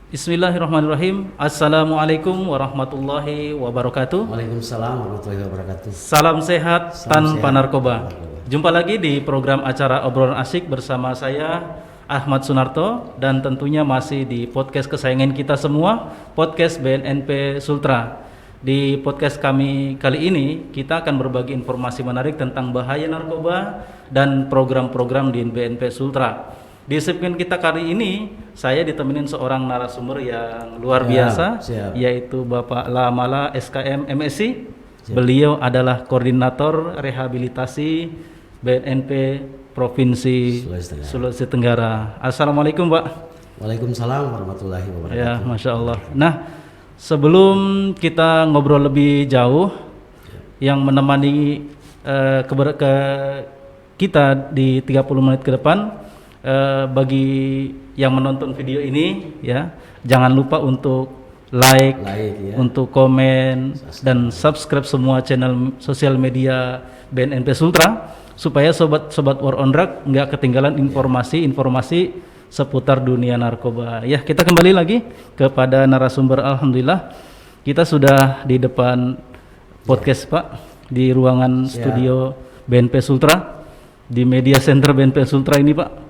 Bismillahirrahmanirrahim. Assalamualaikum warahmatullahi wabarakatuh. Waalaikumsalam warahmatullahi wabarakatuh. Salam sehat Salam tanpa sehat. narkoba. Jumpa lagi di program acara obrolan asik bersama saya Ahmad Sunarto dan tentunya masih di podcast kesayangan kita semua, podcast BNNP Sultra. Di podcast kami kali ini kita akan berbagi informasi menarik tentang bahaya narkoba dan program-program di BNP Sultra. Di segmen kita kali ini saya ditemenin seorang narasumber yang luar biasa, siap. yaitu Bapak Lamala SKM MSc. Beliau adalah koordinator rehabilitasi BNNP Provinsi Sulawesi Tenggara. Assalamualaikum, Pak. Waalaikumsalam warahmatullahi wabarakatuh. Ya, Masya Allah. Nah, sebelum kita ngobrol lebih jauh, yang menemani kita di 30 menit ke depan, bagi yang menonton video ini, ya, jangan lupa untuk like ya. untuk komen dan subscribe semua channel sosial media BNNP Sultra supaya sobat-sobat War on Drug nggak ketinggalan informasi-informasi seputar dunia narkoba. Ya, kita kembali lagi kepada narasumber. Alhamdulillah kita sudah di depan podcast, Pak, di ruangan studio BNP Sultra, di media center BNP Sultra ini, Pak.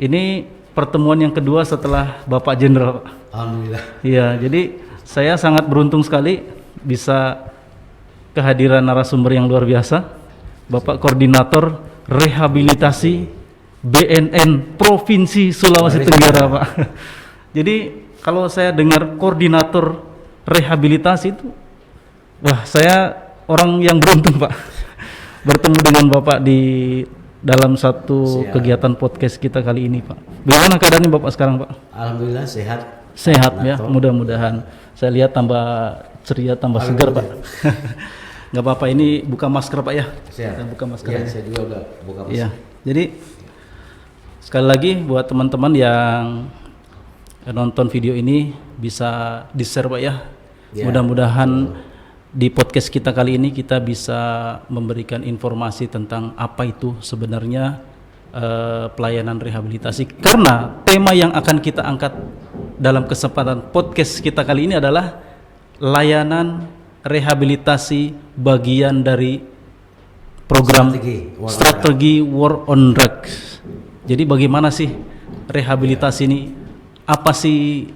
Ini pertemuan yang kedua setelah Bapak Jenderal, Pak. Alhamdulillah. Iya, jadi saya sangat beruntung sekali bisa kehadiran narasumber yang luar biasa, Bapak Koordinator Rehabilitasi BNN Provinsi Sulawesi Tenggara, Pak. Jadi kalau saya dengar koordinator rehabilitasi itu, wah, saya orang yang beruntung, Pak, bertemu dengan Bapak di dalam satu kegiatan podcast kita kali ini, Pak. Bagaimana keadaannya Bapak sekarang, Pak? Alhamdulillah sehat. Sehat ya, mudah-mudahan. Saya lihat tambah ceria, tambah segar, Pak. Nggak apa-apa, ini buka masker, Pak, ya. Sehat. Buka masker. Ya, saya juga udah buka masker. Iya. Jadi sekali lagi buat teman-teman yang nonton video ini bisa di-share, Pak, ya. Mudah-mudahan di podcast kita kali ini kita bisa memberikan informasi tentang apa itu sebenarnya pelayanan rehabilitasi, karena tema yang akan kita angkat dalam kesempatan podcast kita kali ini adalah layanan rehabilitasi bagian dari program strategi War on Drugs. Jadi bagaimana sih rehabilitasi ini, apa sih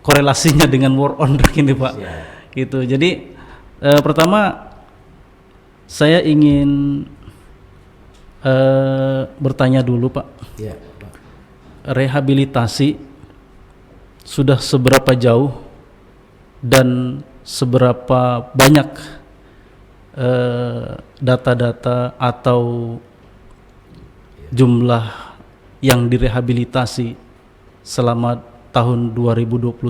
korelasinya dengan War on Drugs ini, Pak? Gitu. Jadi pertama saya ingin bertanya dulu, Pak. Pak. Rehabilitasi sudah seberapa jauh dan seberapa banyak data-data atau jumlah yang direhabilitasi selama tahun 2021,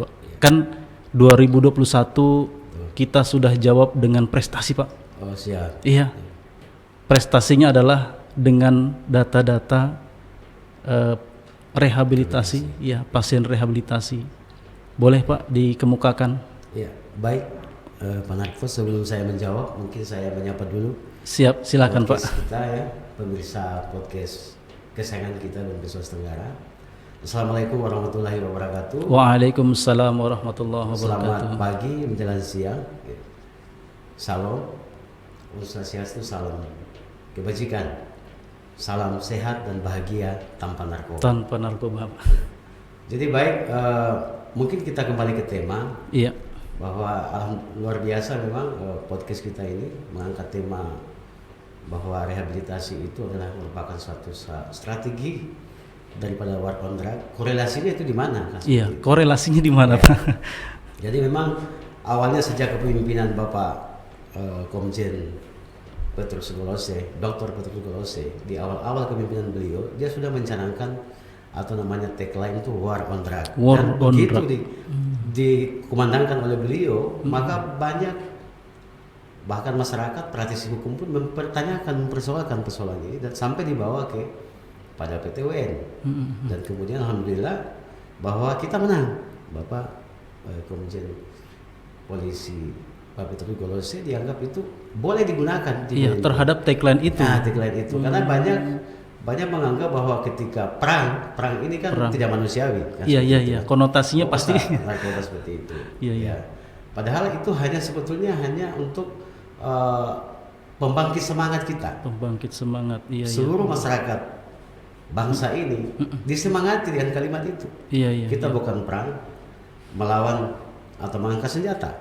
Pak? Kan 2021 kita sudah jawab dengan prestasi, Pak. Oh, siap. Iya. Prestasinya adalah dengan data-data rehabilitasi, ya, pasien rehabilitasi. Boleh, Pak, dikemukakan? Ya, baik. Pak Narko, sebelum saya menjawab, mungkin saya menyapa dulu. Siap, silakan, Pak. Kita ya, pemirsa podcast kesayangan kita dan Sulawesi Tenggara. Assalamualaikum warahmatullahi wabarakatuh. Waalaikumsalam warahmatullahi wabarakatuh. Selamat pagi menjelang siang. Salam. Swastiastu, salam kebajikan. Salam sehat dan bahagia tanpa narkoba. Tanpa narkoba, Pak. Jadi baik, mungkin kita kembali ke tema. Iya. Bahwa luar biasa memang podcast kita ini mengangkat tema bahwa rehabilitasi itu adalah merupakan suatu strategi daripada War on Drug. Korelasinya itu di mana? Iya, korelasinya di mana, Pak? Jadi memang awalnya sejak kepemimpinan Bapak Komjen Petrus Golose, Dr. Petrus Golose, di awal-awal kepemimpinan beliau, dia sudah mencanangkan atau namanya tagline itu War on Drug. Dan begitu dikumandangkan oleh beliau, maka banyak bahkan masyarakat praktisi hukum pun mempersoalkan persoalan ini dan sampai dibawa pada PTWN. Dan kemudian alhamdulillah bahwa kita menang. Bapak Komjen Polisi Pak Petrus Golose dianggap itu boleh digunakan terhadap tagline itu. Nah, tagline itu karena banyak menganggap bahwa ketika perang ini kan Perang. tidak manusiawi. Kan Iya, seperti iya, itu iya. kan. Konotasinya pasti. Narkoba seperti itu. Iya, iya. Ya. Padahal itu sebetulnya hanya untuk pembangkit semangat kita. Pembangkit semangat. Iya, Seluruh masyarakat bangsa ini disemangati dengan kalimat itu. iya. Iya, Kita iya. bukan perang melawan atau mengangkat senjata.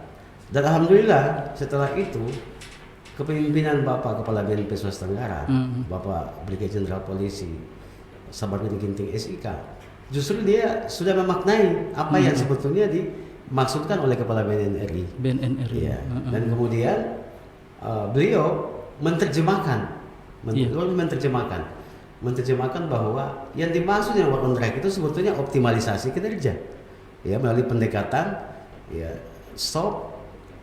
Dan alhamdulillah setelah itu kepemimpinan Bapak Kepala BNP Sulawesi Tenggara, Bapak Brigadier Jenderal Polisi Sabarudin Ginting SIK, justru dia sudah memaknai apa yang sebetulnya dimaksudkan oleh Kepala BNRI. BNNRI. Ya. Dan kemudian beliau menerjemahkan, menerjemahkan bahwa yang dimaksud dengan war on drug itu sebetulnya optimalisasi kinerja, ya, melalui pendekatan ya soft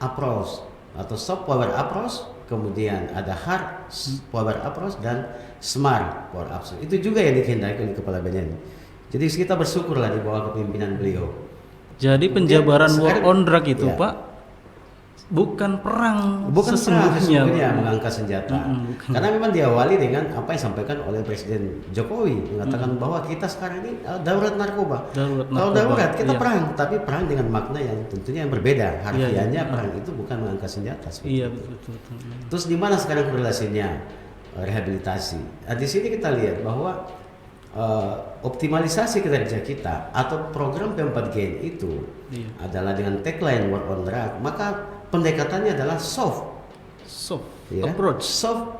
approach atau soft power approach, kemudian ada hard power approach dan smart power approach. Itu juga yang dikehendaki oleh Kepala BNN. Jadi kita bersyukurlah di bawah kepemimpinan beliau. Jadi Kemudian penjabaran war sekarang- on drug itu, ya. Pak, bukan perang Bukan sesungguhnya, sesungguhnya Pak. mengangkat senjata. bukan. Karena memang diawali dengan apa yang disampaikan oleh Presiden Jokowi, mengatakan bahwa kita sekarang ini darurat narkoba. Darurat Kalau narkoba, darurat kita iya. perang, tapi perang dengan makna yang tentunya yang berbeda. Harfiahnya iya. perang itu bukan mengangkat senjata. seperti Iya, itu. betul. Terus di mana sekarang korelasinya rehabilitasi? Nah, di sini kita lihat bahwa optimalisasi kinerja kita atau program P4GN itu Iya. adalah dengan tagline war on drug, maka pendekatannya adalah soft, Soft ya, approach, soft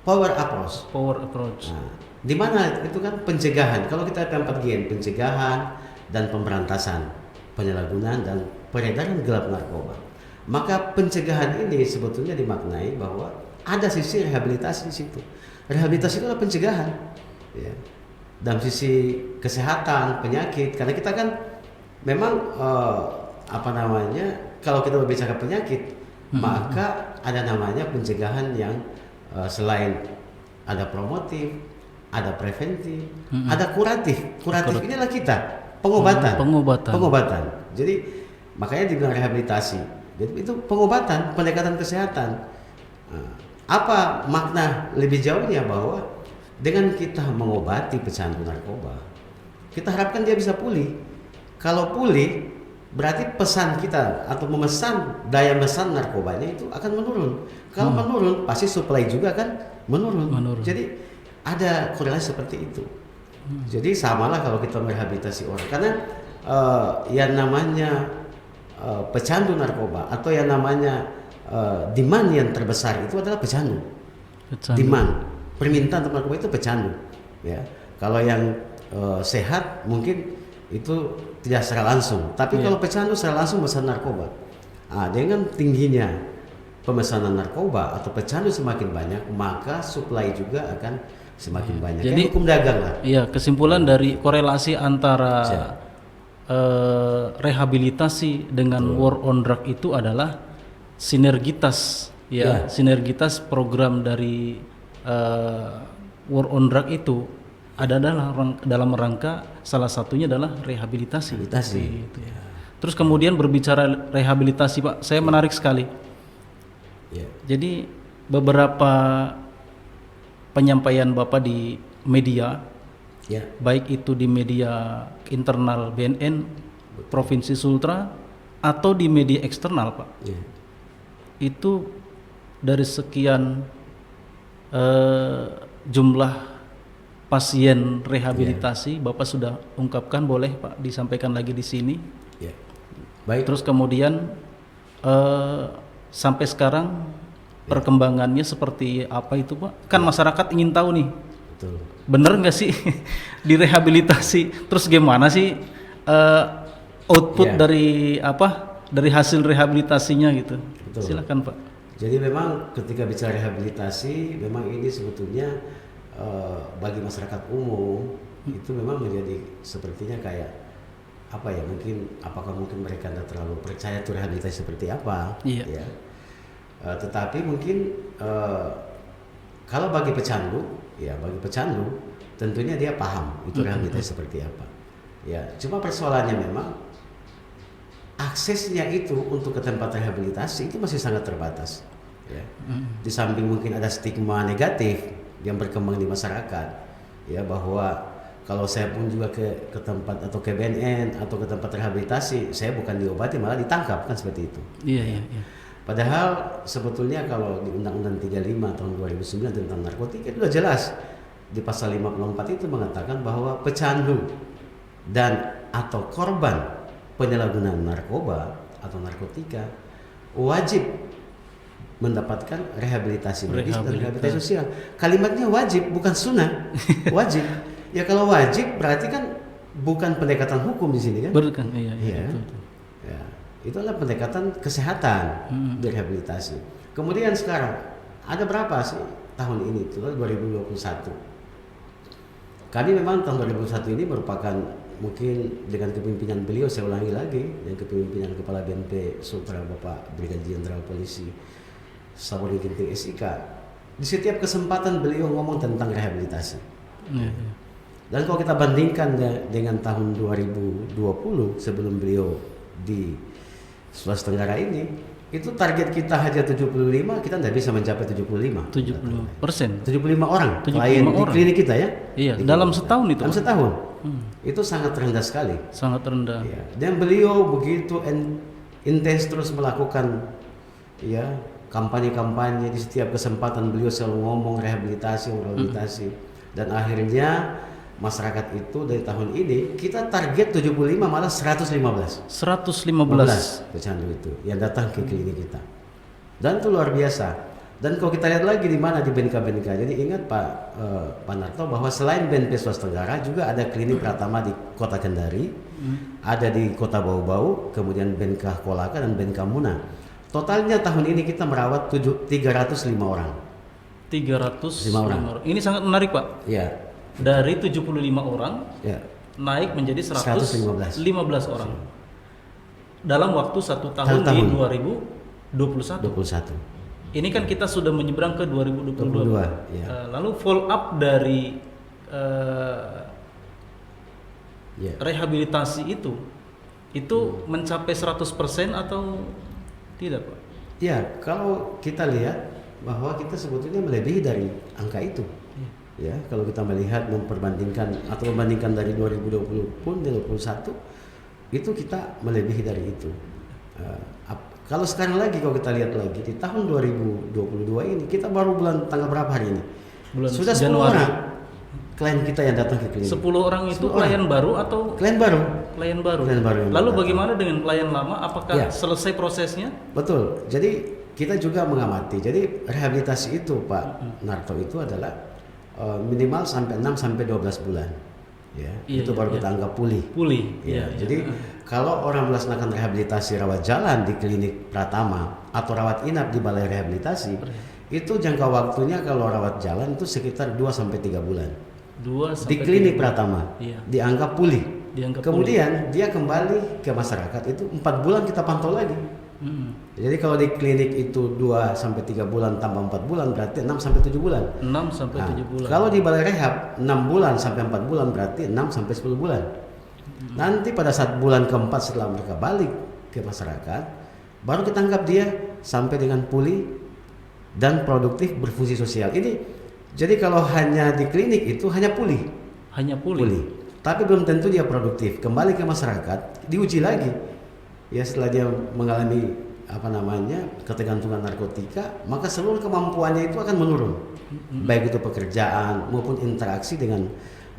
power approach. power approach. Nah, di mana itu kan pencegahan. Kalau kita P4GN, pencegahan dan pemberantasan penyalahgunaan dan peredaran gelap narkoba. Maka pencegahan ini sebetulnya dimaknai bahwa ada sisi rehabilitasi di situ. Rehabilitasi itu adalah pencegahan, ya. Dalam sisi kesehatan penyakit, karena kita kan memang kalau kita berbicara penyakit, maka ada namanya pencegahan yang selain ada promotif, ada preventif, ada kuratif. Kuratif ini adalah kita pengobatan. Jadi makanya dibilang rehabilitasi. Jadi itu pengobatan, pendekatan kesehatan. Apa makna lebih jauhnya bahwa dengan kita mengobati pecandu narkoba, kita harapkan dia bisa pulih. Kalau pulih, berarti pesan kita atau memesan daya pesan narkobanya itu akan menurun. Kalau menurun, pasti supply juga kan menurun. Jadi ada korelasi seperti itu. Jadi samalah kalau kita merehabilitasi orang, karena yang namanya pecandu narkoba atau yang namanya demand yang terbesar itu adalah pecandu. Demand. Permintaan untuk narkoba itu pecandu, ya. Kalau yang sehat mungkin itu tidak secara langsung, tapi kalau pecandu secara langsung pesan narkoba. Dengan tingginya pemesanan narkoba atau pecandu semakin banyak, maka supply juga akan semakin banyak. Jadi hukum dagang lah. Iya, kesimpulan dari korelasi antara rehabilitasi dengan war on drug itu adalah sinergitas, ya. Sinergitas program dari war on drug itu adalah dalam rangka salah satunya adalah rehabilitasi. Gitu, ya. Terus kemudian berbicara rehabilitasi, Pak, saya menarik sekali. Jadi beberapa penyampaian Bapak di media, baik itu di media internal BNN Provinsi Sultra atau di media eksternal, Pak, itu dari sekian jumlah pasien rehabilitasi, Bapak sudah ungkapkan, boleh Pak disampaikan lagi di sini. Baik. Terus kemudian sampai sekarang perkembangannya seperti apa itu, Pak? Kan masyarakat ingin tahu nih. Betul. Bener nggak sih direhabilitasi? Terus gimana sih output dari hasil rehabilitasinya gitu? Betul. Silakan, Pak. Jadi memang ketika bicara rehabilitasi, memang ini sebetulnya bagi masyarakat umum itu memang menjadi sepertinya kayak apa ya, apakah mungkin mereka tidak terlalu percaya itu rehabilitasi seperti apa, ya. Tetapi mungkin kalau bagi pecandu tentunya dia paham itu rehabilitasi seperti apa, ya. Cuma persoalannya memang aksesnya itu untuk ke tempat rehabilitasi itu masih sangat terbatas, ya. Di samping mungkin ada stigma negatif yang berkembang di masyarakat, ya bahwa kalau saya pun juga ke tempat atau ke BNN atau ke tempat rehabilitasi, saya bukan diobati malah ditangkap, kan seperti itu. Iya. Padahal sebetulnya kalau di Undang-Undang 35 tahun 2009 tentang narkotika itu sudah jelas di pasal 54 itu mengatakan bahwa pecandu dan atau korban penyalahgunaan narkoba atau narkotika wajib mendapatkan rehabilitasi medis dan rehabilitasi sosial. Kalimatnya wajib, bukan sunnah. Wajib. Ya kalau wajib berarti kan bukan pendekatan hukum di sini kan? Bukan, iya. Betul. Ya, itu adalah pendekatan kesehatan di rehabilitasi. Kemudian sekarang ada berapa sih tahun ini? Itu 2021. Kami memang tahun 2021 ini merupakan mungkin dengan kepemimpinan beliau, saya ulangi lagi, dengan kepemimpinan Kepala BNP Sultra Bapak Brigadir Jenderal Polisi Saparudin Ginting SIK, di setiap kesempatan beliau ngomong tentang rehabilitasi. Dan kalau kita bandingkan dengan tahun 2020 sebelum beliau di Sulawesi Tenggara ini, itu target kita hanya 75, kita tidak bisa mencapai 75%. 75%. 75 orang 75 klien di orang. klinik kita ya. Iya, dalam setahun itu. Dalam setahun. Itu sangat rendah sekali. Sangat rendah. Ya. Dan beliau begitu intens terus melakukan ya kampanye-kampanye, di setiap kesempatan beliau selalu ngomong rehabilitasi. Dan akhirnya masyarakat itu dari tahun ini kita target 75 malah 115 pecandu itu yang datang ke klinik kita, dan itu luar biasa. Dan kalau kita lihat lagi di mana di BNK, jadi ingat Pak Narto bahwa selain BNP Sulawesi Tenggara juga ada klinik Pratama di Kota Kendari, ada di Kota Bau-Bau, kemudian BNK Kolaka dan BNK Muna. Totalnya tahun ini kita merawat 305 orang. 305 orang. Ini sangat menarik, Pak. Ya. Dari 75 orang naik menjadi 115 orang dalam waktu 1 tahun di 2021. Ini kan kita sudah menyeberang ke 2022. Lalu follow up dari rehabilitasi itu mencapai 100% atau tidak, Pak? Ya, kalau kita lihat bahwa kita sebetulnya melebihi dari angka itu. Ya, kalau kita melihat membandingkan dari 2020 pun 2021 itu kita melebihi dari itu. Kalau sekarang lagi kalau kita lihat lagi di tahun 2022 ini kita baru bulan tanggal berapa hari ini? Sudah 10 Januari. orang klien kita yang datang ke klinik. 10 orang itu klien baru atau klien baru? Klien baru. Lalu bagaimana dengan klien lama? Apakah selesai prosesnya? Betul. Jadi kita juga mengamati. Jadi rehabilitasi itu Pak Narto itu adalah minimal sampai 6 sampai 12 bulan. Ya, itu baru kita anggap pulih. Jadi kalau orang melaksanakan rehabilitasi rawat jalan di klinik Pratama atau rawat inap di balai rehabilitasi, itu jangka waktunya kalau rawat jalan itu sekitar 2 sampai 3 bulan. Di klinik Pratama dianggap pulih. Kemudian dia kembali ke masyarakat itu 4 bulan kita pantau lagi. Jadi kalau di klinik itu 2 sampai 3 bulan tambah 4 bulan berarti 6 sampai 7 bulan. 6 sampai 7 bulan. Kalau di balai rehab 6 bulan sampai 4 bulan berarti 6 sampai 10 bulan. Nanti pada saat bulan keempat setelah mereka balik ke masyarakat, baru kita anggap dia sampai dengan pulih dan produktif berfungsi sosial. Ini jadi kalau hanya di klinik itu hanya pulih. Tapi belum tentu dia produktif. Kembali ke masyarakat, diuji lagi. Ya setelah dia mengalami ketergantungan narkotika, maka seluruh kemampuannya itu akan menurun, baik itu pekerjaan maupun interaksi dengan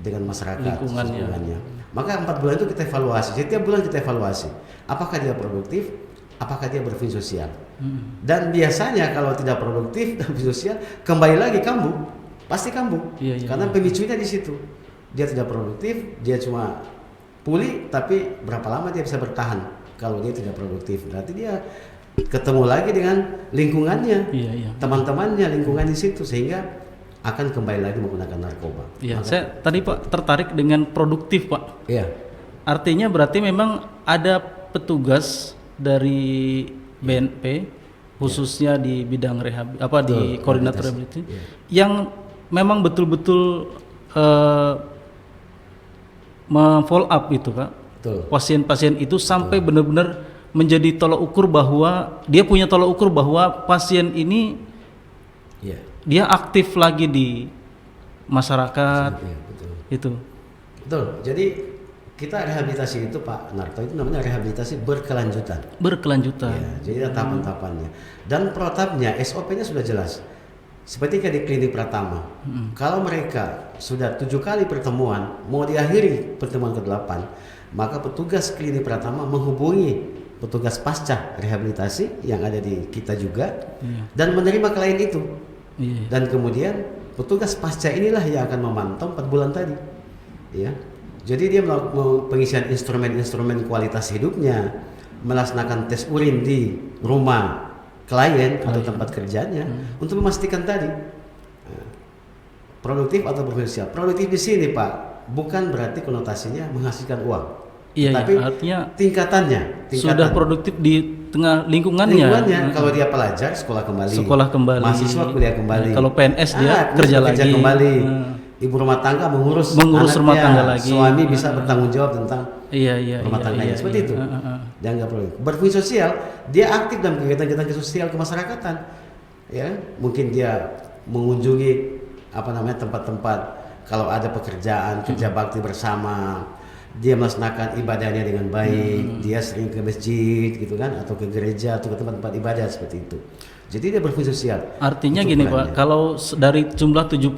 masyarakat lingkungannya. Maka 4 bulan itu kita evaluasi, setiap bulan kita evaluasi apakah dia produktif, apakah dia berfungsi sosial. Dan biasanya kalau tidak produktif dan berfungsi sosial, kembali lagi kambuh, pasti kambuh. Karena pemicunya di situ. Dia tidak produktif, dia cuma pulih, tapi berapa lama dia bisa bertahan? Kalau dia tidak produktif, berarti dia ketemu lagi dengan lingkungannya, teman-temannya, lingkungan di situ, sehingga akan kembali lagi menggunakan narkoba. Saya tadi Pak tertarik dengan produktif, Pak. Artinya berarti memang ada petugas dari BNP khususnya di bidang di koordinator rehabilitasi yang memang betul-betul follow up itu, Pak. Pasien-pasien itu sampai benar-benar menjadi tolak ukur bahwa dia punya tolak ukur bahwa pasien ini dia aktif lagi di masyarakat. Iya, betul. Itu. Betul. Jadi kita rehabilitasi itu Pak Narto itu namanya rehabilitasi berkelanjutan. Berkelanjutan. Ya, jadi ada tahapan-tahapannya. Dan protapnya, SOP-nya sudah jelas. Seperti kayak di klinik Pratama. Kalau mereka sudah 7 kali pertemuan, mau diakhiri pertemuan ke-8, maka petugas klinik Pratama menghubungi petugas pasca rehabilitasi yang ada di kita juga dan menerima klien itu. Iya. Dan kemudian petugas pasca inilah yang akan memantau 4 bulan tadi. Ya. Jadi dia melakukan pengisian instrumen-instrumen kualitas hidupnya, melaksanakan tes urin di rumah klien atau tempat kerjanya untuk memastikan tadi produktif atau berfungsi. Produktif di sini Pak bukan berarti konotasinya menghasilkan uang, Iya, tapi artinya tingkatannya sudah produktif di tengah lingkungannya. Kalau dia pelajar sekolah kembali, mahasiswa kuliah kembali, kalau PNS dia kerja lagi kembali, ibu rumah tangga mengurus rumah anaknya, tangga lagi, suami bisa bertanggung jawab tentang rumah tangganya, seperti itu. Dia nggak perlu berfungsi sosial, dia aktif dalam kegiatan-kegiatan sosial kemasyarakatan. Ya, mungkin dia mengunjungi tempat-tempat kalau ada pekerjaan kerja bakti bersama, dia melaksanakan ibadahnya dengan baik, dia sering ke masjid gitu kan, atau ke gereja atau ke tempat-tempat ibadah seperti itu. Jadi dia berfungsi sosial. Artinya gini Pak, kalau dari jumlah 75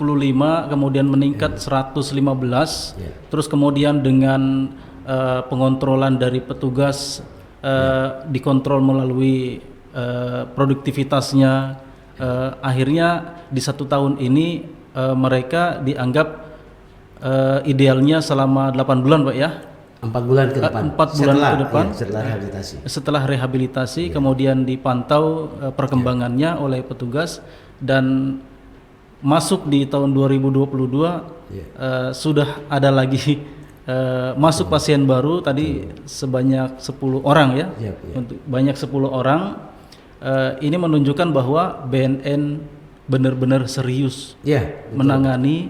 kemudian meningkat 115, terus kemudian dengan pengontrolan dari petugas dikontrol melalui produktivitasnya, akhirnya di 1 tahun ini mereka dianggap idealnya selama 8 bulan Pak ya. 4 bulan ke depan. 4 bulan ke depan setelah rehabilitasi. Setelah rehabilitasi kemudian dipantau perkembangannya oleh petugas dan masuk di tahun 2022 sudah ada lagi masuk pasien baru tadi sebanyak 10 orang ya. Untuk banyak 10 orang ini menunjukkan bahwa BNN benar-benar serius menangani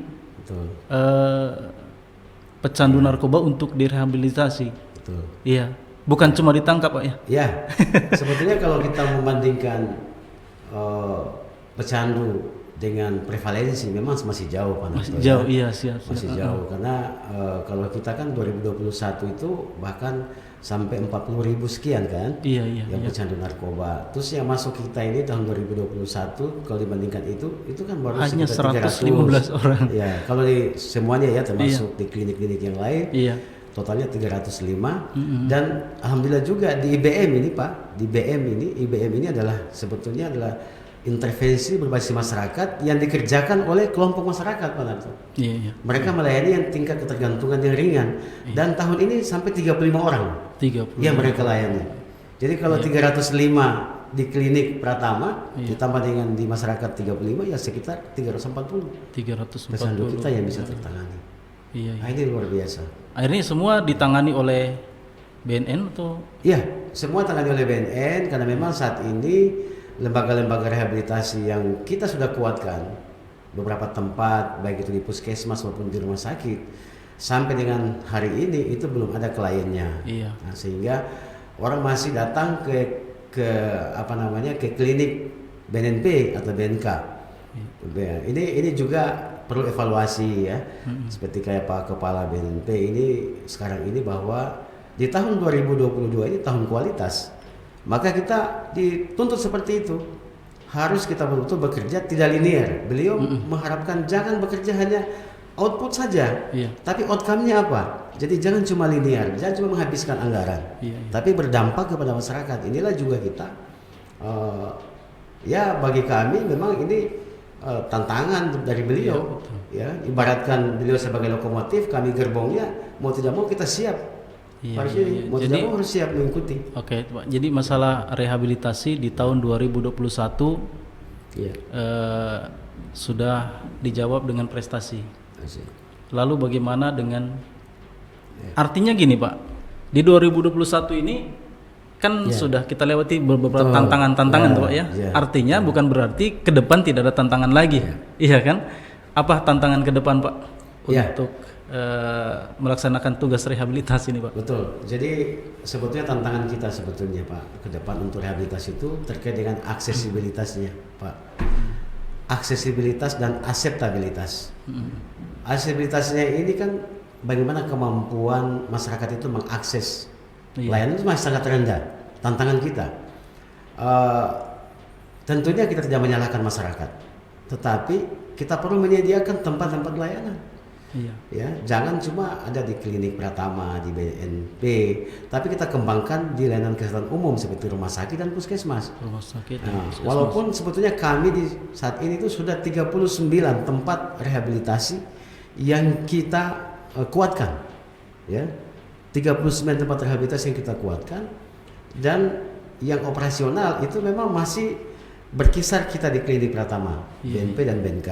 pecandu narkoba untuk direhabilitasi. Betul. Iya, bukan cuma ditangkap Pak ya. Ya, sebetulnya kalau kita membandingkan pecandu dengan prevalensi memang masih jauh Pak. Masih jauh, iya siap. Masih jauh karena kalau kita kan 2021 itu bahkan sampai 40.000 sekian kan. Iya. Yang pecandu narkoba. Terus yang masuk kita ini tahun 2021 kalau dibandingkan itu kan baru hanya sekitar 115 orang. Ya, kalau di semuanya ya termasuk di klinik-klinik yang lain. Iya. Totalnya 305 dan alhamdulillah juga di IBM ini Pak, di IBM ini adalah sebetulnya adalah intervensi berbasis masyarakat yang dikerjakan oleh kelompok masyarakat Pak Narto. Iya. Mereka melayani yang tingkat ketergantungan yang ringan dan tahun ini sampai 35 orang 30 yang mereka layani. Jadi kalau 305 di klinik Pratama ditambah dengan di masyarakat 35 ya sekitar 340 pecandu kita yang bisa tertangani. Iya. Nah, ini luar biasa. Akhirnya semua ditangani oleh BNN atau? Iya, semua ditangani oleh BNN karena memang saat ini lembaga-lembaga rehabilitasi yang kita sudah kuatkan beberapa tempat baik itu di puskesmas maupun di rumah sakit sampai dengan hari ini itu belum ada kliennya. Iya. Nah, sehingga orang masih datang ke klinik BNNP atau BNK. Ini juga perlu evaluasi ya. Seperti kayak Pak Kepala BNNP ini sekarang ini bahwa di tahun 2022 ini tahun kualitas. Maka kita dituntut seperti itu. Harus kita betul-betul bekerja tidak linear. Beliau mengharapkan jangan bekerja hanya output saja, tapi outcome-nya apa? Jadi jangan cuma linear, jangan cuma menghabiskan anggaran, tapi berdampak kepada masyarakat. Inilah juga kita, ya bagi kami memang ini tantangan dari beliau. Ya, ibaratkan beliau sebagai lokomotif, kami gerbongnya, mau tidak mau kita siap. Mau tidak mau harus siap mengikuti. Oke, Pak. Jadi masalah rehabilitasi di tahun 2021 sudah dijawab dengan prestasi. Lalu bagaimana dengan artinya gini Pak, di 2021 ini kan sudah kita lewati beberapa tantangan-tantangan Pak ya. Artinya bukan berarti ke depan tidak ada tantangan lagi. Iya kan? Apa tantangan ke depan Pak untuk melaksanakan tugas rehabilitasi ini Pak? Betul. Jadi sebetulnya tantangan kita sebetulnya Pak ke depan untuk rehabilitasi itu terkait dengan aksesibilitasnya Pak. aksesibilitas dan akseptabilitas. Aksesibilitasnya ini kan bagaimana kemampuan masyarakat itu mengakses layanan itu masih sangat rendah. Tantangan kita, tentunya kita tidak menyalahkan masyarakat, tetapi kita perlu menyediakan tempat-tempat layanan. Ya, jangan cuma ada di klinik Pratama, di BNP, tapi kita kembangkan di layanan kesehatan umum seperti rumah sakit dan puskesmas. Walaupun sebetulnya kami di saat ini itu sudah 39 tempat rehabilitasi yang kita kuatkan, ya, 39 tempat rehabilitasi yang kita kuatkan, dan yang operasional itu memang masih berkisar kita di klinik Pratama, BNP dan BNK.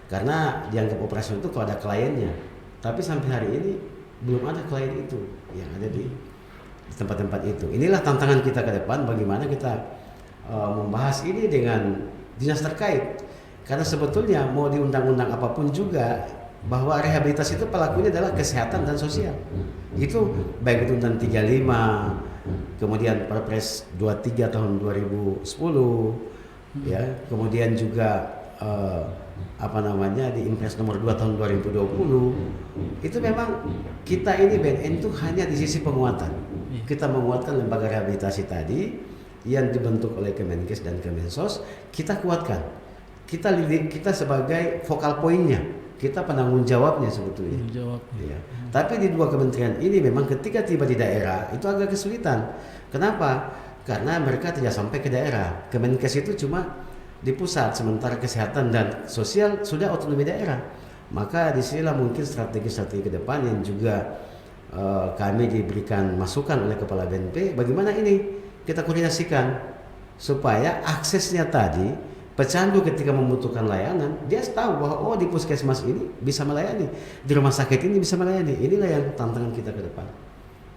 Karena dianggap operasional itu kalau ada kliennya, tapi sampai hari ini belum ada klien itu yang ada di tempat-tempat itu. Inilah tantangan kita ke depan, bagaimana kita membahas ini dengan dinas terkait. Karena sebetulnya mau di undang-undang apapun juga, bahwa rehabilitasi itu pelakunya adalah kesehatan dan sosial. Itu baik itu Undang 35, kemudian Perpres 23 tahun 2010, ya, kemudian juga di Impres nomor 2 tahun 2020. Itu memang kita ini BNN itu hanya di sisi penguatan. Kita menguatkan lembaga rehabilitasi tadi yang dibentuk oleh Kemenkes dan Kemensos, kita kuatkan. Kita sebagai vokal poinnya, kita penanggung jawabnya sebetulnya. Ya. Tapi di dua kementerian ini memang ketika tiba di daerah itu agak kesulitan. Kenapa? Karena mereka tidak sampai ke daerah. Kemenkes itu cuma di pusat, sementara kesehatan dan sosial sudah otonomi daerah. Maka disinilah mungkin strategi-strategi ke depan yang juga kami diberikan masukan oleh Kepala BNP, bagaimana ini kita koordinasikan supaya aksesnya tadi, pecandu ketika membutuhkan layanan, dia tahu bahwa di puskesmas ini bisa melayani, di rumah sakit ini bisa melayani. Inilah yang tantangan kita ke depan.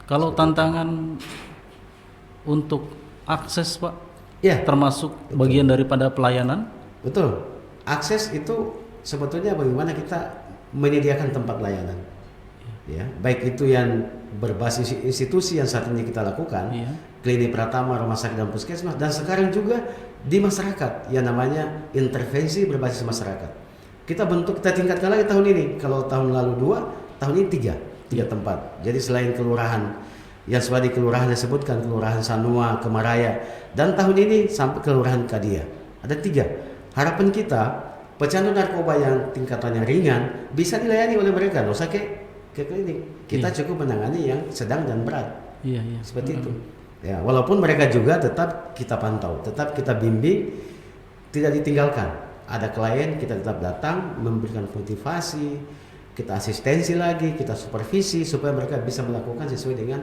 Kalau tantangan untuk akses, Pak, ya, termasuk bagian daripada pelayanan. Betul. Akses itu sebetulnya bagaimana kita menyediakan tempat layanan. Ya, baik itu yang berbasis institusi yang saat ini kita lakukan, klinik Pratama, rumah sakit dan puskesmas, dan sekarang juga di masyarakat yang namanya intervensi berbasis masyarakat. Kita tingkatkan lagi tahun ini. Kalau tahun lalu 2, tahun ini 3 tempat. Jadi selain kelurahan yang sudah di kelurahan disebutkan, Kelurahan Sanua, Kemaraya, dan tahun ini sampai Kelurahan Kadia. Ada 3. Harapan kita, pecandu narkoba yang tingkatannya ringan bisa dilayani oleh mereka, nggak usah ke klinik. Kita cukup menangani yang sedang dan berat. Seperti itu. Ya, walaupun mereka juga tetap kita pantau, tetap kita bimbing, tidak ditinggalkan. Ada klien kita tetap datang, memberikan motivasi, kita asistensi lagi, kita supervisi supaya mereka bisa melakukan sesuai dengan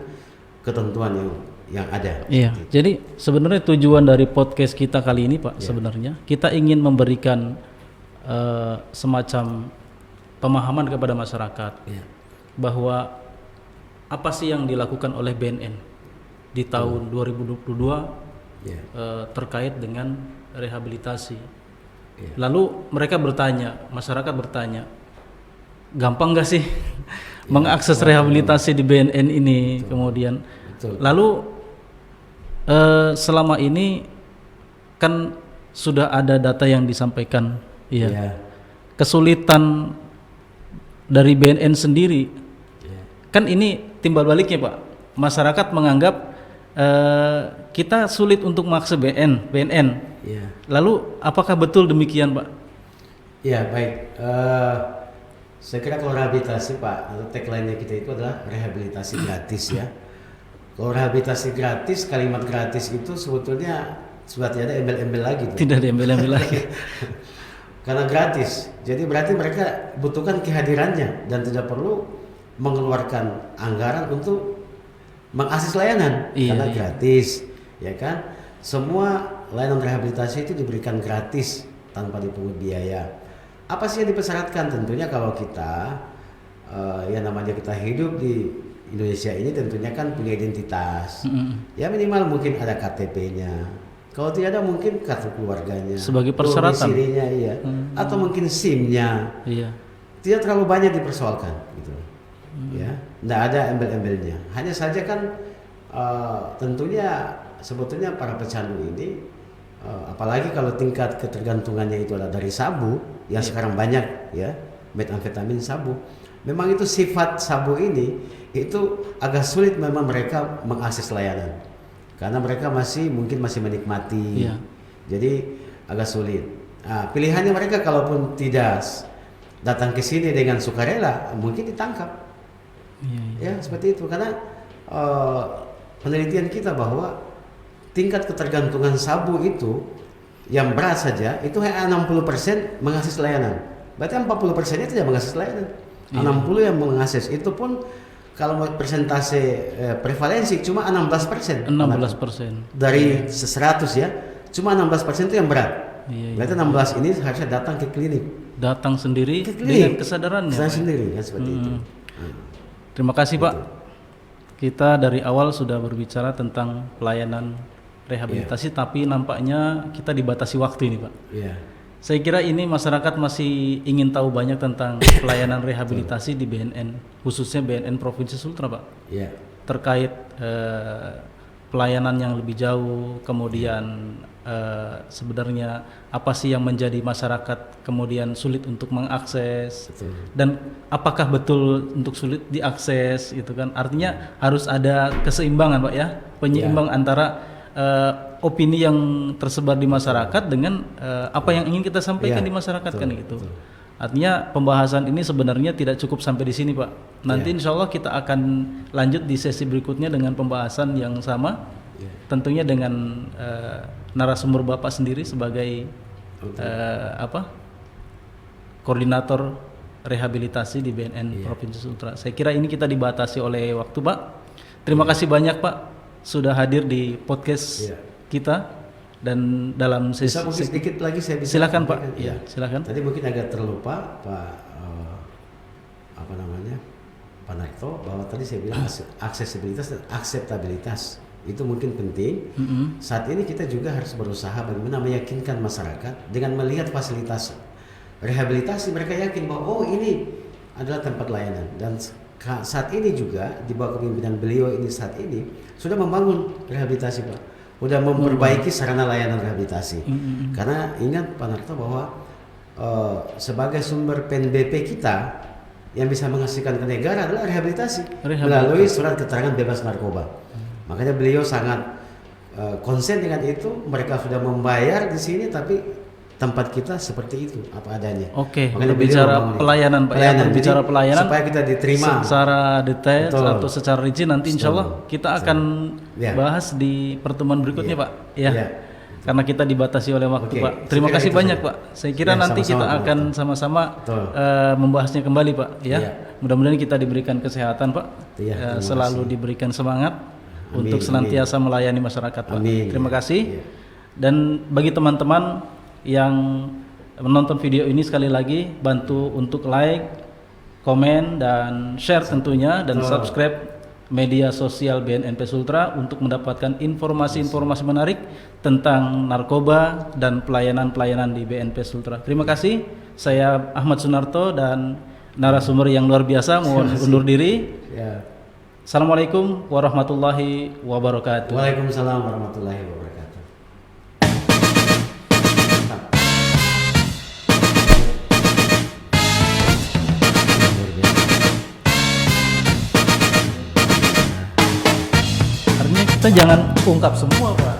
ketentuan yang ada. Jadi sebenarnya tujuan dari podcast kita kali ini, Pak, sebenarnya kita ingin memberikan semacam pemahaman kepada masyarakat bahwa apa sih yang dilakukan oleh BNN di tahun 2022 terkait dengan rehabilitasi. Lalu mereka bertanya, masyarakat bertanya, gampang nggak sih mengakses rehabilitasi di BNN ini? Kemudian lalu selama ini kan sudah ada data yang disampaikan, kesulitan dari BNN sendiri, kan ini timbal baliknya, Pak. Masyarakat menganggap kita sulit untuk mengakses BNN. Lalu apakah betul demikian, Pak? Ya, baik. Saya kira kalau rehabilitasi, Pak, atau tagline-nya kita itu adalah rehabilitasi gratis, ya. Kalau rehabilitasi gratis, kalimat gratis itu sebetulnya sudah tidak ada embel-embel lagi. Tidak ada embel-embel lagi. Karena gratis, jadi berarti mereka butuhkan kehadirannya dan tidak perlu mengeluarkan anggaran untuk mengakses layanan karena gratis, ya kan? Semua layanan rehabilitasi itu diberikan gratis tanpa dipungut biaya. Apa sih yang dipersyaratkan? Tentunya kalau kita yang namanya kita hidup di Indonesia ini tentunya kan punya identitas. Ya minimal mungkin ada KTP-nya. Kalau tidak ada mungkin kartu keluarganya. Sebagai persyaratan. Domisilinya, atau mungkin SIM-nya. Tidak terlalu banyak dipersoalkan gitu. Ya, tidak ada embel-embelnya. Hanya saja kan tentunya sebetulnya para pecandu ini apalagi kalau tingkat ketergantungannya itu adalah dari sabu yang sekarang banyak ya, metamfetamin sabu. Memang itu sifat sabu ini itu agak sulit memang mereka mengakses layanan karena mereka mungkin masih menikmati. Jadi agak sulit. Nah, pilihannya mereka kalaupun tidak datang ke sini dengan sukarela mungkin ditangkap. Ya seperti itu karena penelitian kita bahwa tingkat ketergantungan sabu itu yang berat saja itu hanya 60% mengakses layanan. Berarti 40%-nya tidak mengakses layanan. 60 yang mengakses, itu pun kalau persentase prevalensi cuma 16%. 16%. Dari 100 ya, cuma 16% itu yang berat. Berarti 16 ini harusnya datang ke klinik. Datang sendiri dengan kesadarannya. Kesadaran sendiri ya seperti itu. Terima kasih Pak. Kita dari awal sudah berbicara tentang pelayanan rehabilitasi, tapi nampaknya kita dibatasi waktu ini Pak. Saya kira ini masyarakat masih ingin tahu banyak tentang pelayanan rehabilitasi di BNN, khususnya BNN Provinsi Sultra Pak. Terkait pelayanan yang lebih jauh, kemudian sebenarnya apa sih yang menjadi masyarakat kemudian sulit untuk mengakses, dan apakah betul untuk sulit diakses itu kan, artinya harus ada keseimbangan Pak ya, penyeimbang antara opini yang tersebar di masyarakat dengan apa yang ingin kita sampaikan di masyarakat kan gitu. Artinya pembahasan ini sebenarnya tidak cukup sampai di sini Pak. Nanti insya Allah kita akan lanjut di sesi berikutnya dengan pembahasan yang sama, tentunya dengan narasumber Bapak sendiri sebagai koordinator rehabilitasi di BNN Provinsi Sultra. Saya kira ini kita dibatasi oleh waktu Pak. Terima kasih banyak Pak sudah hadir di podcast kita, dan dalam sesi mungkin sedikit lagi saya bisa silakan Pak. Silakan. Tadi mungkin agak terlupa Pak Pak Narto, bahwa tadi saya bilang aksesibilitas dan akseptabilitas itu mungkin penting. Saat ini kita juga harus berusaha bagaimana meyakinkan masyarakat dengan melihat fasilitas rehabilitasi, mereka yakin bahwa ini adalah tempat layanan. Dan saat ini juga di bawah kepemimpinan beliau ini saat ini sudah membangun rehabilitasi Pak, sudah memperbaiki sarana layanan rehabilitasi. Karena ingat Pak Narto bahwa sebagai sumber PNBP kita yang bisa menghasilkan ke negara adalah rehabilitasi melalui surat keterangan bebas narkoba. Makanya beliau sangat konsen dengan itu. Mereka sudah membayar di sini tapi tempat kita seperti itu apa adanya. Makanya bicara pelayanan Pak ya, bicara pelayanan supaya kita diterima secara detail atau secara rinci nanti insya Allah kita akan bahas di pertemuan berikutnya Pak ya. Karena kita dibatasi oleh waktu Pak. Terima kasih banyak Pak. Saya kira nanti kita akan sama-sama membahasnya kembali Pak ya. Mudah-mudahan kita diberikan kesehatan Pak, selalu diberikan semangat untuk senantiasa melayani masyarakat Pak. Terima kasih. Dan bagi teman-teman yang menonton video ini, sekali lagi bantu untuk like, komen, dan share tentunya, dan subscribe media sosial BNNP Sultra untuk mendapatkan informasi-informasi menarik tentang narkoba dan pelayanan-pelayanan di BNP Sultra. Terima kasih. Saya Ahmad Sunarto dan narasumber yang luar biasa mohon undur diri. Assalamualaikum warahmatullahi wabarakatuh. Waalaikumsalam warahmatullahi wabarakatuh. Artinya kita jangan ungkap semua Pak.